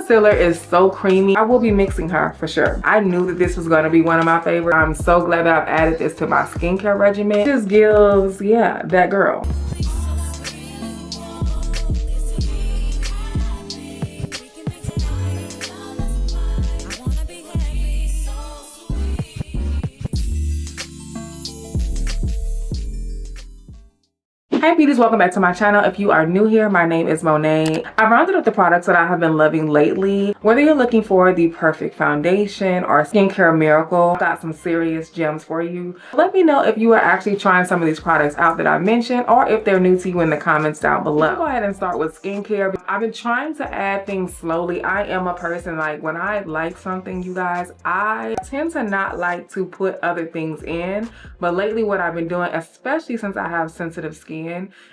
concealer is so creamy. I will be mixing her for sure. I knew that this was going to be one of my favorites. I'm so glad that I've added this to my skincare regimen. It just gives, yeah, that girl. Hi beauties, welcome back to my channel. If you are new here, my name is Monet. I've rounded up the products that I have been loving lately. Whether you're looking for the perfect foundation or skincare miracle, I've got some serious gems for you. Let me know if you are actually trying some of these products out that I mentioned, or if they're new to you in the comments down below. I'll go ahead and start with skincare. I've been trying to add things slowly. I am a person, like, when I like something, you guys, I tend to not like to put other things in. But lately what I've been doing, especially since I have sensitive skin,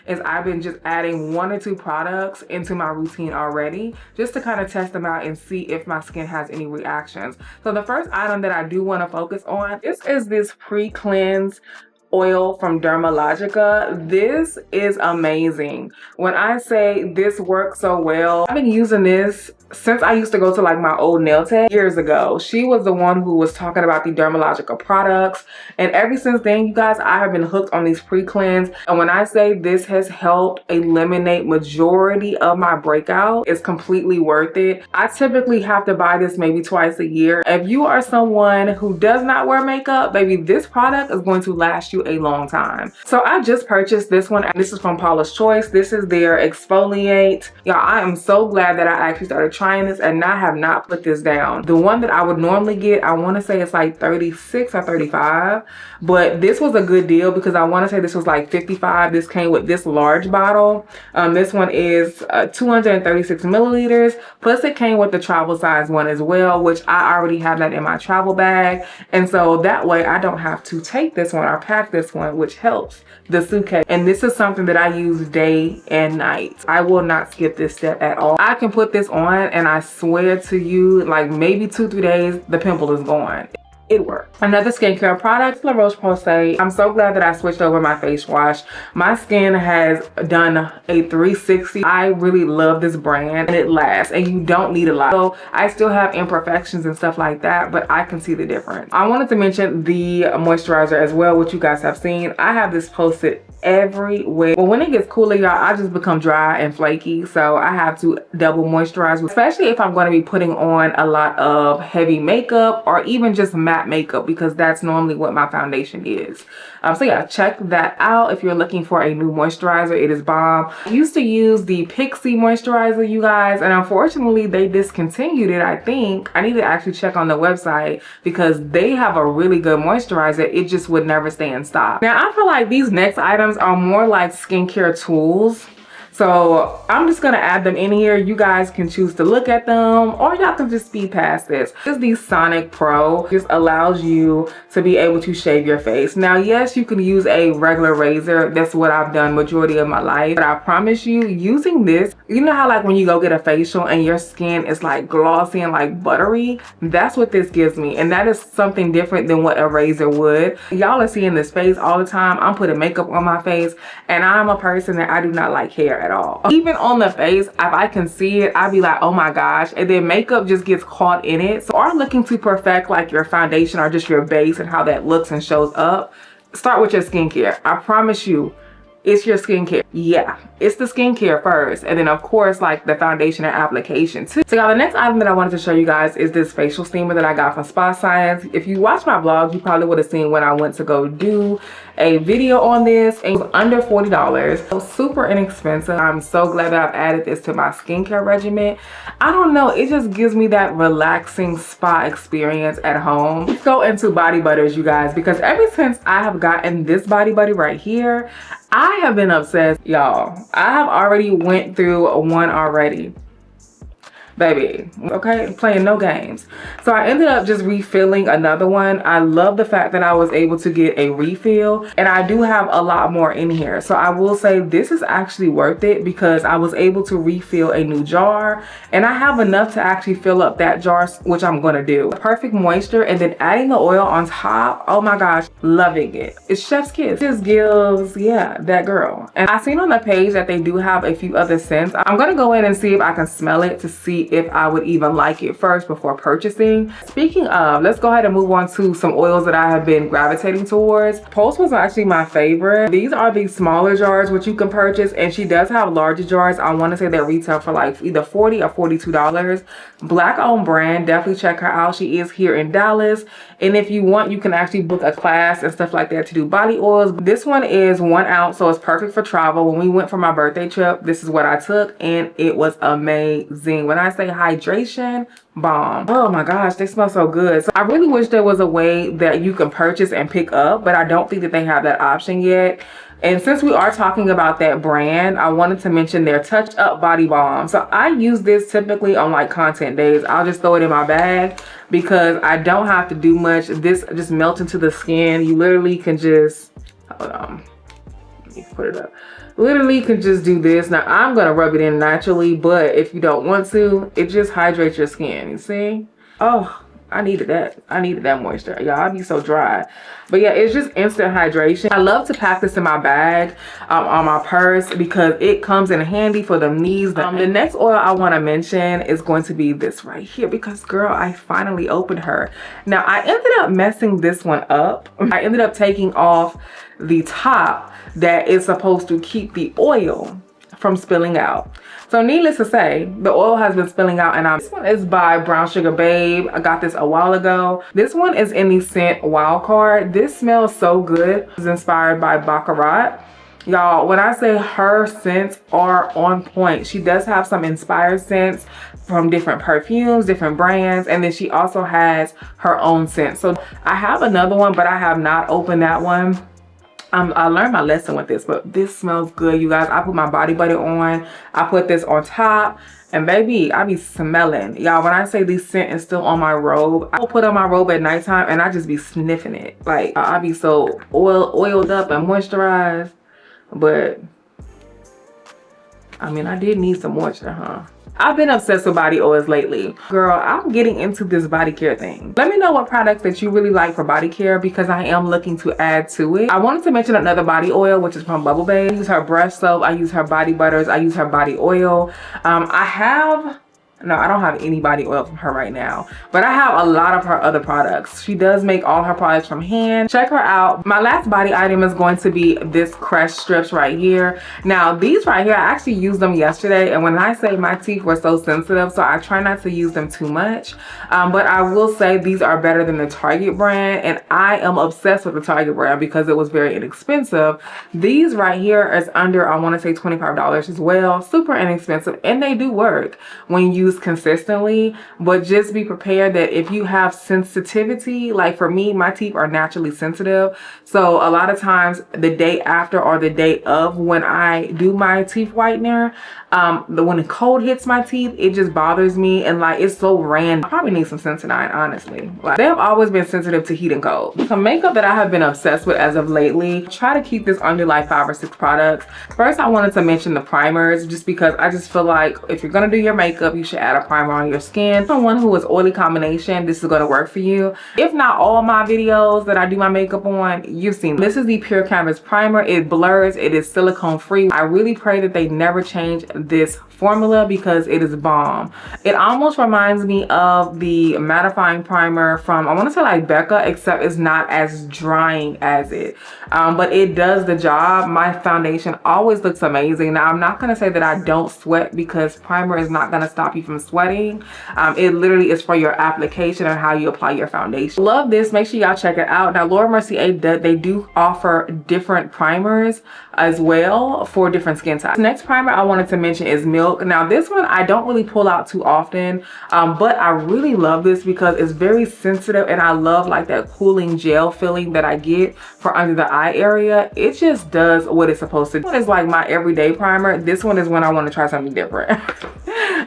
is I've been just adding 1 or 2 products into my routine already, just to kind of test them out and see if my skin has any reactions. So the first item that I do want to focus on, this is this pre-cleanse oil from Dermalogica. This is amazing. When I say this works so well, I've been using this since I used to go to like my old nail tech years ago. She was the one who was talking about the Dermalogica products, and ever since then, you guys, I have been hooked on these pre-cleanse. And when I say this has helped eliminate majority of my breakout, it's completely worth it. I typically have to buy this maybe twice a year. If you are someone who does not wear makeup, baby, this product is going to last you a long time. So I just purchased this one. This is from Paula's Choice. This is their exfoliate. Y'all, I am so glad that I actually started trying this and I have not put this down. The one that I would normally get, I want to say it's like 36 or 35, but this was a good deal because I want to say this was like 55. This came with this large bottle. This one is 236 milliliters, plus it came with the travel size one as well, which I already have that in my travel bag, and so that way I don't have to take this one or pack this one, which helps the suitcase. And this is something that I use day and night. I will not skip this step at all. I can put this on and I swear to you, like maybe 2-3 days, the pimple is gone. It worked. Another skincare product, La Roche-Posay. I'm so glad that I switched over my face wash. My skin has done a 360. I really love this brand and it lasts, and you don't need a lot. So I still have imperfections and stuff like that, but I can see the difference. I wanted to mention the moisturizer as well, which you guys have seen. I have this posted everywhere. But when it gets cooler, y'all, I just become dry and flaky, so I have to double moisturize, especially if I'm going to be putting on a lot of heavy makeup or even just matte makeup, because that's normally what my foundation is. So yeah, check that out if you're looking for a new moisturizer. It is bomb. I used to use the Pixie moisturizer, you guys, and unfortunately they discontinued it. I think I need to actually check on the website because they have a really good moisturizer. It just would never stay in stock. Now I feel like these next items are more like skincare tools, so I'm just gonna add them in here. You guys can choose to look at them or y'all can just speed past this. This is the Sonic Pro. Just allows you to be able to shave your face. Now, yes, you can use a regular razor. That's what I've done majority of my life. But I promise you, using this, you know how like when you go get a facial and your skin is like glossy and like buttery? That's what this gives me. And that is something different than what a razor would. Y'all are seeing this face all the time. I'm putting makeup on my face and I'm a person that I do not like hair at all. Even on the face, if I can see it, I'd be like, oh my gosh, and then makeup just gets caught in it. So are looking to perfect like your foundation or just your base and how that looks and shows up, start with your skincare. I promise you, it's your skincare. Yeah, it's the skincare first, and then of course like the foundation and application too. So y'all, the next item that I wanted to show you guys is this facial steamer that I got from Spa Science. If you watch my vlogs, you probably would have seen when I went to go do a video on this. It was under $40, so super inexpensive. I'm so glad that I've added this to my skincare regimen. I don't know, it just gives me that relaxing spa experience at home. Let's go into body butters, you guys, because ever since I have gotten this body butter right here, I have been obsessed, y'all. I have already went through one already. baby, okay, playing no games. So I ended up just refilling another one. I love the fact that I was able to get a refill, and I do have a lot more in here. So I will say this is actually worth it because I was able to refill a new jar, and I have enough to actually fill up that jar, which I'm gonna do. Perfect moisture, and then adding the oil on top, oh my gosh, loving it. It's chef's kiss. It just gives, yeah, that girl. And I seen on the page that they do have a few other scents. I'm gonna go in and see if I can smell it to see if I would even like it first before purchasing. Speaking of, let's go ahead and move on to some oils that I have been gravitating towards. Pulse was actually my favorite. These are the smaller jars which you can purchase, and she does have larger jars. I want to say they retail for like either $40 or $42. Black owned brand, definitely check her out. She is here in Dallas, and if you want, you can actually book a class and stuff like that to do body oils. This one is 1 ounce, so it's perfect for travel. When we went for my birthday trip, this is what I took, and it was amazing. When I say hydration, bomb. Oh my gosh, they smell so good. So I really wish there was a way that you can purchase and pick up, but I don't think that they have that option yet. And since we are talking about that brand, I wanted to mention their Touch Up Body Balm. So I use this typically on like content days. I'll just throw it in my bag because I don't have to do much. This just melts into the skin. You literally can just, hold on, let me put it up. Literally can just do this. Now I'm gonna rub it in naturally, but if you don't want to, it just hydrates your skin, you see? Oh, I needed that. I needed that moisture. Y'all, I'd be so dry. But yeah, it's just instant hydration. I love to pack this in my bag, on my purse, because it comes in handy for the knees. The next oil I want to mention is going to be this right here, because girl, I finally opened her. Now I ended up messing this one up. I ended up taking off the top that is supposed to keep the oil from spilling out. So needless to say, the oil has been spilling out, and this one is by Brown Sugar Babe. I got this a while ago. This one is in the scent Wild Card. This smells so good. It's inspired by Baccarat. Y'all, when I say her scents are on point, she does have some inspired scents from different perfumes, different brands, and then she also has her own scent. So I have another one, but I have not opened that one. I learned my lesson with this, but this smells good, you guys. I put my body butter on. I put this on top, and baby, I be smelling. Y'all, when I say this scent is still on my robe, I will put on my robe at nighttime and I just be sniffing it. Like, I be so oiled up and moisturized. But I mean, I did need some moisture, huh? I've been obsessed with body oils lately. Girl, I'm getting into this body care thing. Let me know what products that you really like for body care, because I am looking to add to it. I wanted to mention another body oil, which is from Bubble Babe. I use her breath soap, I use her body butters, I use her body oil. No, I don't have any body oil from her right now, but I have a lot of her other products. She does make all her products from hand. Check her out. My last body item is going to be this Crest strips right here. Now these right here, I actually used them yesterday, and when I say my teeth were so sensitive, so I try not to use them too much, but I will say these are better than the Target brand, and I am obsessed with the Target brand because it was very inexpensive. These right here is under, I want to say $25 as well. Super inexpensive, and they do work when used consistently. But just be prepared that if you have sensitivity, like for me, my teeth are naturally sensitive, so a lot of times the day after or the day of when I do my teeth whitener, when the cold hits my teeth, it just bothers me, and like it's so random. I probably need some Sensodyne, honestly. Like, they have always been sensitive to heat and cold. Some makeup that I have been obsessed with as of lately, try to keep this under like 5 or 6 products. First, I wanted to mention the primers, just because I just feel like if you're gonna do your makeup, you should add a primer on your skin. Someone who is oily combination, this is gonna work for you. If not all my videos that I do my makeup on, you've seen this. Is the Pure Canvas Primer. It blurs, it is silicone free. I really pray that they never change this formula because it is bomb. It almost reminds me of the mattifying primer from, I want to say like Becca, except it's not as drying as it, but it does the job. My foundation always looks amazing. Now I'm not going to say that I don't sweat, because primer is not going to stop you from sweating. It literally is for your application and how you apply your foundation. Love this. Make sure y'all check it out. Now Laura Mercier, they do offer different primers as well for different skin types. Next primer I wanted to mention is Milk. Now this one I don't really pull out too often, but I really love this because it's very sensitive, and I love like that cooling gel feeling that I get for under the eye area. It just does what it's supposed to do. This one is like my everyday primer. This one is when I want to try something different.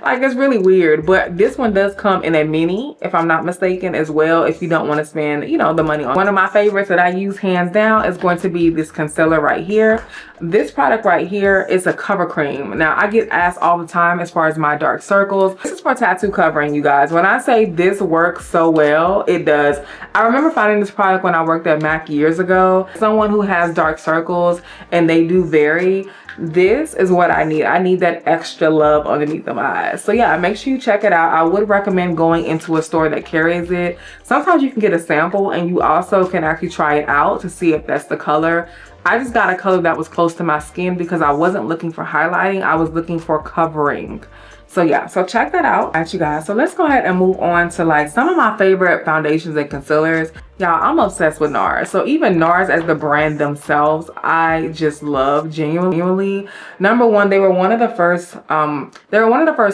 Like, it's really weird, but this one does come in a mini, if I'm not mistaken, as well, if you don't want to spend, you know, the money on. One of my favorites that I use hands down is going to be this concealer right here. This product right here is a cover cream. Now I get asked all the time as far as my dark circles. This is for tattoo covering, you guys. When I say this works so well, it does. I remember finding this product when I worked at MAC years ago. Someone who has dark circles and they do vary, This is what I need. I need that extra love underneath the eyes. So yeah, make sure you check it out. I would recommend going into a store that carries it. Sometimes you can get a sample and you also can actually try it out to see if that's the color. I just got a color that was close to my skin because I wasn't looking for highlighting. I was looking for covering. So yeah, so check that out. Alright, you guys, so let's go ahead and move on to like some of my favorite foundations and concealers. Y'all, I'm obsessed with NARS. So even NARS as the brand themselves, I just love genuinely. Number one, they were one of the first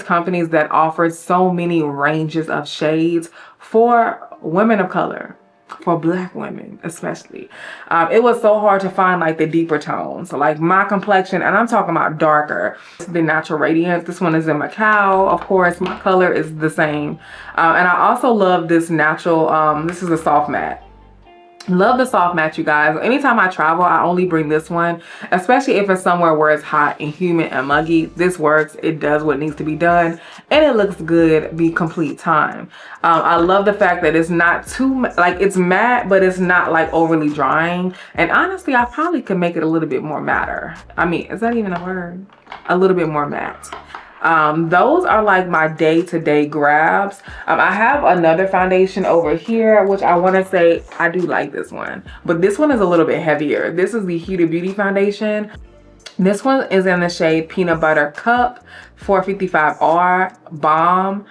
companies that offered so many ranges of shades for women of color. For Black women especially. It was so hard to find like the deeper tones. So like my complexion, and I'm talking about darker, the Natural Radiance. This one is in Macau. Of course, my color is the same. And I also love this natural, this is a soft matte. Love the soft matte, you guys. Anytime I travel, I only bring this one, especially if it's somewhere where it's hot and humid and muggy. This works. It does what needs to be done, and it looks good the complete time. I love the fact that it's not too, like, it's matte, but it's not like overly drying. And honestly, I probably could make it a little bit more matter. I mean, is that even a word? A little bit more matte. Those are like my day-to-day grabs. I have another foundation over here, which I want to say I do like this one, but this one is a little bit heavier. This is the Huda Beauty foundation. This one is in the shade Peanut Butter Cup 455R Balm.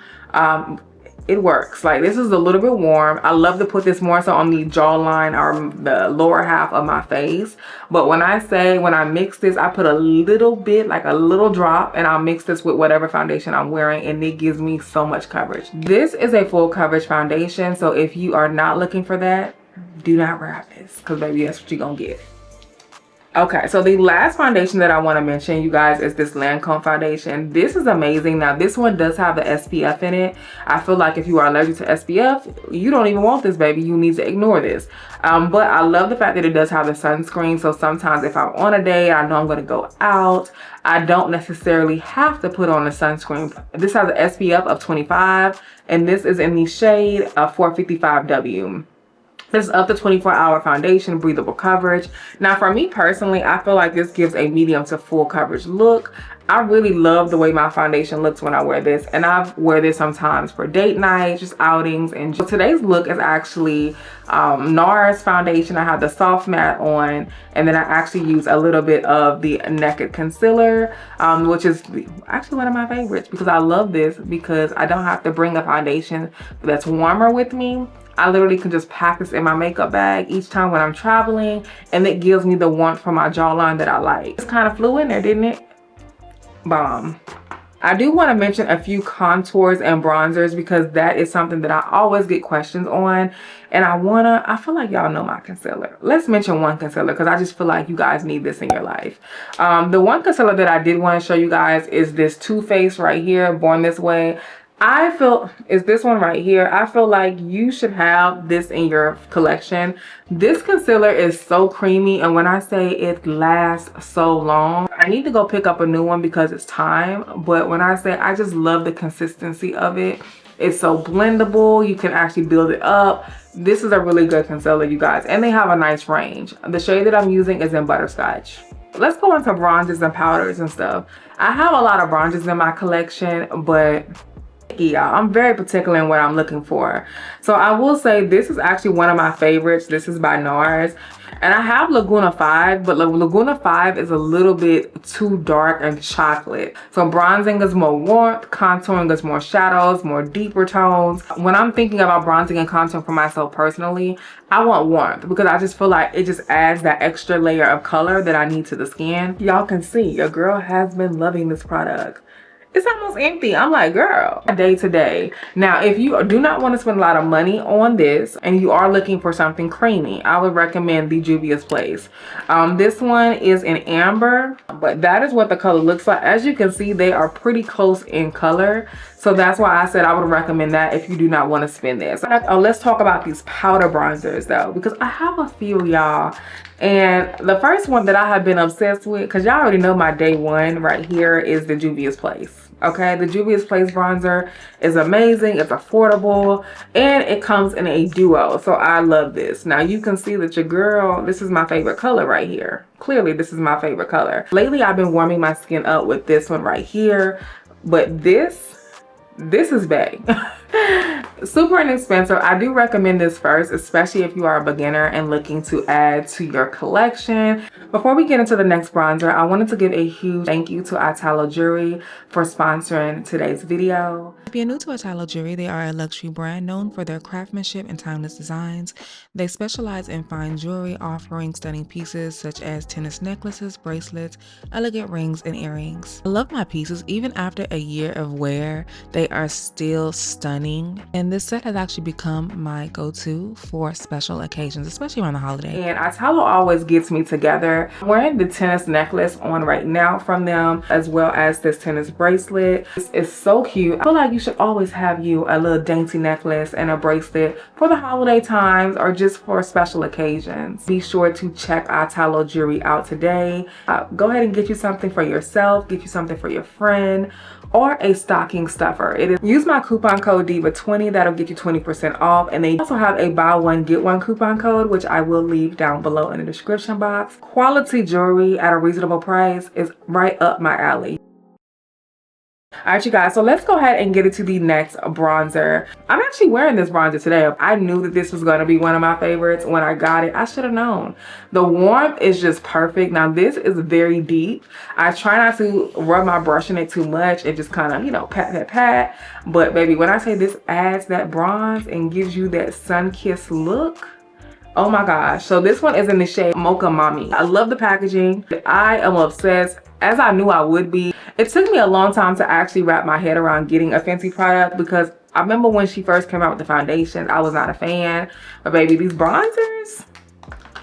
It works. Like, this is a little bit warm. I love to put this more so on the jawline or the lower half of my face. But when I mix this, I put a little bit, like a little drop, and I'll mix this with whatever foundation I'm wearing, and it gives me so much coverage. This is a full coverage foundation, so if you are not looking for that, do not grab this, because baby, that's what you're gonna get. Okay, so the last foundation that I want to mention, you guys, is this Lancome foundation. This is amazing. Now, this one does have the SPF in it. I feel like if you are allergic to SPF, you don't even want this, baby. You need to ignore this. But I love the fact that it does have the sunscreen. So sometimes if I'm on a day, I know I'm going to go out, I don't necessarily have to put on a sunscreen. This has an SPF of 25, and this is in the shade of 455W. This is up to 24-hour foundation, breathable coverage. Now, for me personally, I feel like this gives a medium to full coverage look. I really love the way my foundation looks when I wear this, and I wear this sometimes for date nights, just outings. And today's look is actually NARS foundation. I have the soft matte on, and then I actually use a little bit of the Naked Concealer, which is actually one of my favorites because I love this because I don't have to bring a foundation that's warmer with me. I literally can just pack this in my makeup bag each time when I'm traveling, and it gives me the warmth for my jawline that I like. This kind of flew in there, didn't it? Bomb. I do want to mention a few contours and bronzers because that is something that I always get questions on, and I feel like y'all know my concealer. Let's mention one concealer because I just feel like you guys need this in your life. The one concealer that I did want to show you guys is this Too Faced right here, Born This Way. Is this one right here. I feel like you should have this in your collection. This concealer is so creamy, and when I say it lasts so long, I need to go pick up a new one because it's time. But when I say I just love the consistency of it, it's so blendable. You can actually build it up. This is a really good concealer, you guys, and they have a nice range. The shade that I'm using is in Butterscotch. Let's go into bronzes and powders and stuff. I have a lot of bronzes in my collection, but yeah, I'm very particular in what I'm looking for. So I will say this is actually one of my favorites. This is by NARS, and I have Laguna 5, but Laguna 5 is a little bit too dark and chocolate. So bronzing is more warmth, contouring is more shadows, more deeper tones. When I'm thinking about bronzing and contouring for myself personally, I want warmth because I just feel like it just adds that extra layer of color that I need to the skin. Y'all can see your girl has been loving this product. It's almost empty. I'm like, girl, day to day. Now, if you do not want to spend a lot of money on this and you are looking for something creamy, I would recommend the Juvia's Place. This one is in amber, but that is what the color looks like. As you can see, they are pretty close in color. So that's why I said I would recommend that if you do not want to spend this. Let's talk about these powder bronzers though, because I have a few, y'all. And the first one that I have been obsessed with, because y'all already know my day one right here, is the Juvia's Place. Okay, the Juvia's Place bronzer is amazing. It's affordable, and it comes in a duo. So I love this. Now you can see that your girl, this is my favorite color right here. Clearly, this is my favorite color. Lately, I've been warming my skin up with this one right here. But this is bae. Super inexpensive. I do recommend this first, especially if you are a beginner and looking to add to your collection. Before we get into the next bronzer, I wanted to give a huge thank you to Italo Jewelry for sponsoring today's video. If you're new to Italo Jewelry, they are a luxury brand known for their craftsmanship and timeless designs. They specialize in fine jewelry, offering stunning pieces such as tennis necklaces, bracelets, elegant rings, and earrings. I love my pieces. Even after a year of wear, they are still stunning. And this set has actually become my go-to for special occasions, especially around the holiday. And Italo always gets me together. I'm wearing the tennis necklace on right now from them, as well as this tennis bracelet. It's so cute. I feel like you should always have you a little dainty necklace and a bracelet for the holiday times or just for special occasions. Be sure to check Italo Jewelry out today. Go ahead and get you something for yourself, get you something for your friend, or a stocking stuffer. Use my coupon code DIVA20. That'll get you 20% off. And they also have a buy one get one coupon code, which I will leave down below in the description box. Quality jewelry at a reasonable price is right up my alley. Alright, you guys, so let's go ahead and get into the next bronzer. I'm actually wearing this bronzer today. I knew that this was going to be one of my favorites when I got it. I should have known. The warmth is just perfect. Now, this is very deep. I try not to rub my brush in it too much and just kind of, you know, pat. But, baby, when I say this adds that bronze and gives you that sun-kissed look, oh my gosh. So this one is in the shade Mocha Mommy. I love the packaging. I am obsessed, as I knew I would be. It took me a long time to actually wrap my head around getting a Fenty product because I remember when she first came out with the foundations, I was not a fan. But baby, these bronzers,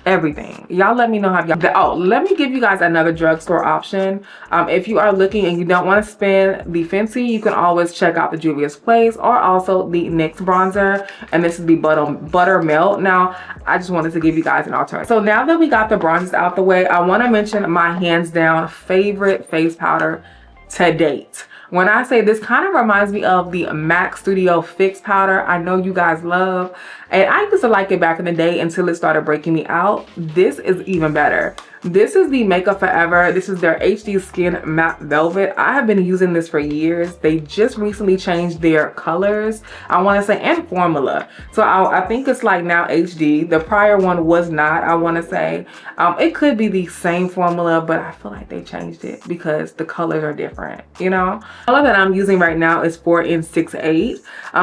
everything. Y'all let me know how y'all. Oh, let me give you guys another drugstore option. If you are looking and you don't want to spend the Fenty, you can always check out the Juvia's Place or also the NYX bronzer, and this is the butter melt. Now, I just wanted to give you guys an alternative. So now that we got the bronzers out the way, I want to mention my hands down favorite face powder to date. When I say this kind of reminds me of the MAC Studio Fix powder I know you guys love. And I used to like it back in the day until it started breaking me out. This is even better. This is the Makeup Forever. This is their HD Skin Matte Velvet. I have been using this for years. They just recently changed their colors, I want to say, and formula. So I think it's like now HD. The prior one was not, I want to say. It could be the same formula, but I feel like they changed it because the colors are different, you know? The color that I'm using right now is 4 in 6/8.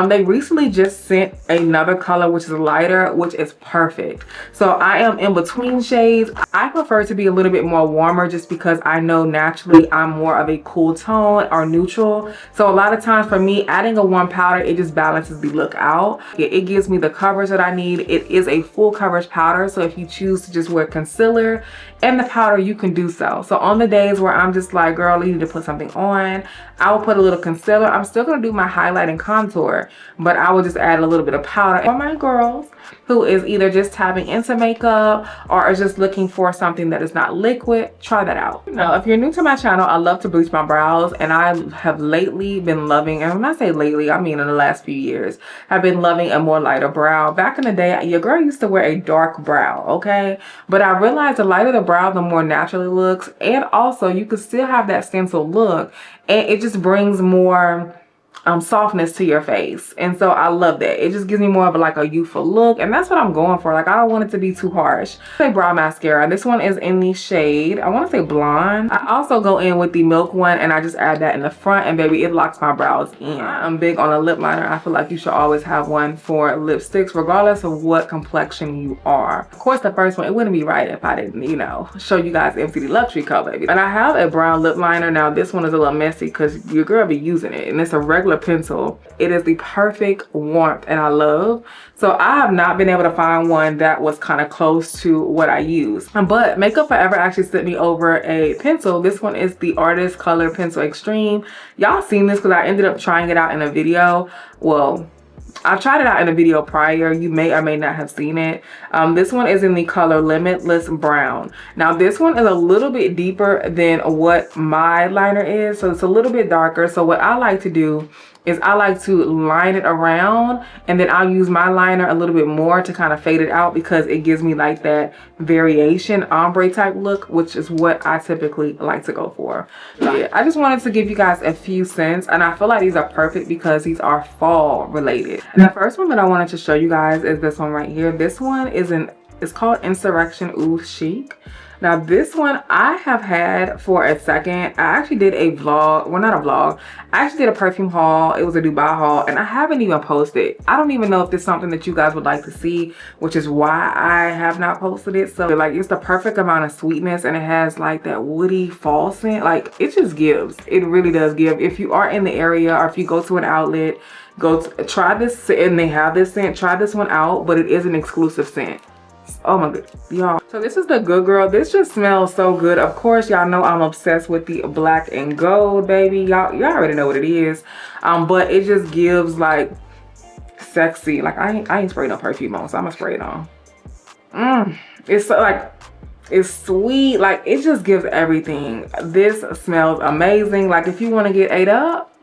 They recently just sent another color, which is lighter, which is perfect. So I am in between shades. I prefer to be a little bit more warmer just because I know naturally I'm more of a cool tone or neutral. So a lot of times for me, adding a warm powder, it just balances the look out. It gives me the coverage that I need. It is a full coverage powder. So if you choose to just wear concealer and the powder, you can do so. So on the days where I'm just like, girl, you need to put something on, I will put a little concealer. I'm still going to do my highlight and contour, but I will just add a little bit of powder. For my girls who is either just tapping into makeup or are just looking for something that is not liquid, try that out. Now, if you're new to my channel, I love to bleach my brows, and I have lately been loving, and when I say lately, I mean in the last few years, I've been loving a more lighter brow. Back in the day, your girl used to wear a dark brow, okay? But I realized the lighter the brow, the more natural it looks, and also you can still have that stencil look, and it just brings more softness to your face. And so I love that. It just gives me more of like a youthful look, and that's what I'm going for. Like, I don't want it to be too harsh. Say brow mascara. This one is in the shade, I want to say blonde. I also go in with the milk one, and I just add that in the front, and baby, it locks my brows in. I'm big on a lip liner. I feel like you should always have one for lipsticks, regardless of what complexion you are. Of course, the first one, it wouldn't be right if I didn't, you know, show you guys MCD Luxury Co, baby. And I have a brown lip liner. Now, this one is a little messy because your girl be using it, and it's a regular pencil. It is the perfect warmth, and I love. So I have not been able to find one that was kind of close to what I use. But Makeup Forever actually sent me over a pencil. This one is the Artist Color Pencil Extreme. Y'all seen this because I ended up trying it out in a video. Well, I tried it out in a video prior. You may or may not have seen it. This one is in the color Limitless Brown. Now this one is a little bit deeper than what my liner is, so it's a little bit darker. So what I like to do is I like to line it around, and then I'll use my liner a little bit more to kind of fade it out, because it gives me like that variation ombre type look, which is what I typically like to go for. So yeah, I just wanted to give you guys a few scents, and I feel like these are perfect because these are fall related. And the first one that I wanted to show you guys is this one right here. This one it's called Insurrection Oud Chic. Now this one I have had for a second. I actually did a vlog, well not a vlog, I actually did a perfume haul. It was a Dubai haul, and I haven't even posted. I don't even know if this is something that you guys would like to see, which is why I have not posted it. So like, it's the perfect amount of sweetness, and it has like that woody fall scent. Like, it just gives, it really does give. If you are in the area, or if you go to an outlet, try this, and they have this scent, try this one out, but it is an exclusive scent. Oh my god, y'all. So this is the Good Girl. This just smells so good. Of course, y'all know I'm obsessed with the black and gold, baby. Y'all already know what it is. But it just gives like sexy. Like, I ain't sprayed no perfume on, so I'm gonna spray it on. It's so, like, it's sweet. Like, it just gives everything. This smells amazing. Like, if you want to get ate up,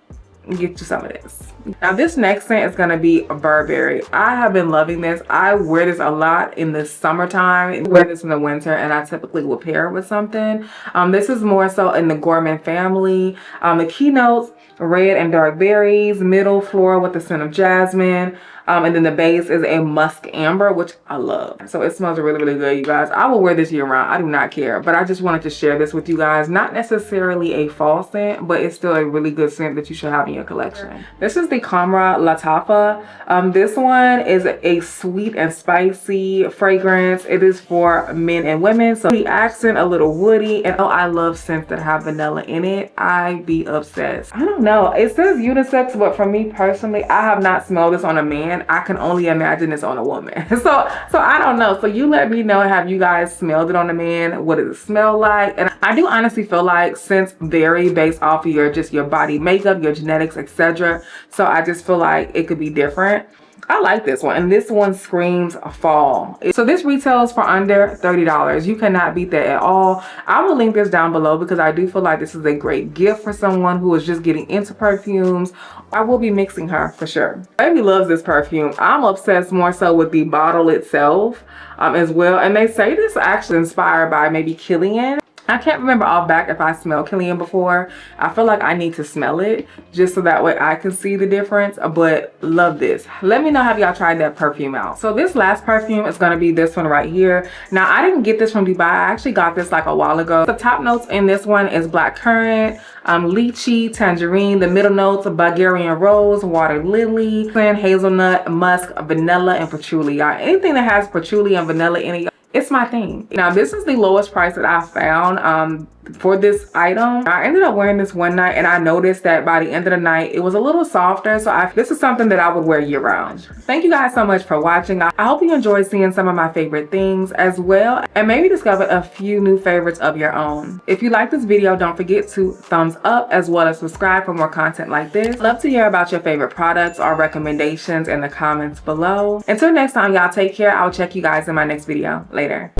get you some of this. Now this next scent is gonna be Burberry. I have been loving this. I wear this a lot in the summertime, wear this in the winter, and I typically will pair it with something. This is more so in the Gourmand family. The keynotes: red and dark berries, middle floral with the scent of jasmine, and then the base is a musk amber, which I love. So it smells really, really good, you guys. I will wear this year round. I do not care, but I just wanted to share this with you guys. Not necessarily a fall scent, but it's still a really good scent that you should have in your collection. This is the Kamra Latafa. This one is a sweet and spicy fragrance. It is for men and women, so the accent a little woody, and oh, I love scents that have vanilla in it. I be obsessed. I don't know, it says unisex, but for me personally, I have not smelled this on a man. I can only imagine this on a woman. So I don't know. So you let me know, have you guys smelled it on a man? What does it smell like? And I do honestly feel like scents vary based off of your body makeup, your genetics, etc. So I just feel like it could be different. I like this one, and this one screams fall. So this retails for under $30. You cannot beat that at all. I will link this down below because I do feel like this is a great gift for someone who is just getting into perfumes. I will be mixing her for sure. Baby loves this perfume. I'm obsessed more so with the bottle itself as well. And they say this is actually inspired by maybe Killian. I can't remember off back if I smelled Killian before. I feel like I need to smell it just so that way I can see the difference, but love this. Let me know, have y'all tried that perfume out? So this last perfume is going to be this one right here. Now I didn't get this from Dubai. I actually got this like a while ago. The top notes in this one is blackcurrant, lychee, tangerine. The middle notes are Bulgarian rose, water lily, hazelnut, musk, vanilla, and patchouli. Y'all, anything that has patchouli and vanilla in it, it's my thing. Now this is the lowest price that I found for this item. I ended up wearing this one night, and I noticed that by the end of the night it was a little softer. So this is something that I would wear year round. Thank you guys so much for watching. I hope you enjoyed seeing some of my favorite things as well, and maybe discover a few new favorites of your own. If you like this video, don't forget to thumbs up as well as subscribe for more content like this. Love to hear about your favorite products or recommendations in the comments below. Until next time, y'all take care. I'll check you guys in my next video. Later.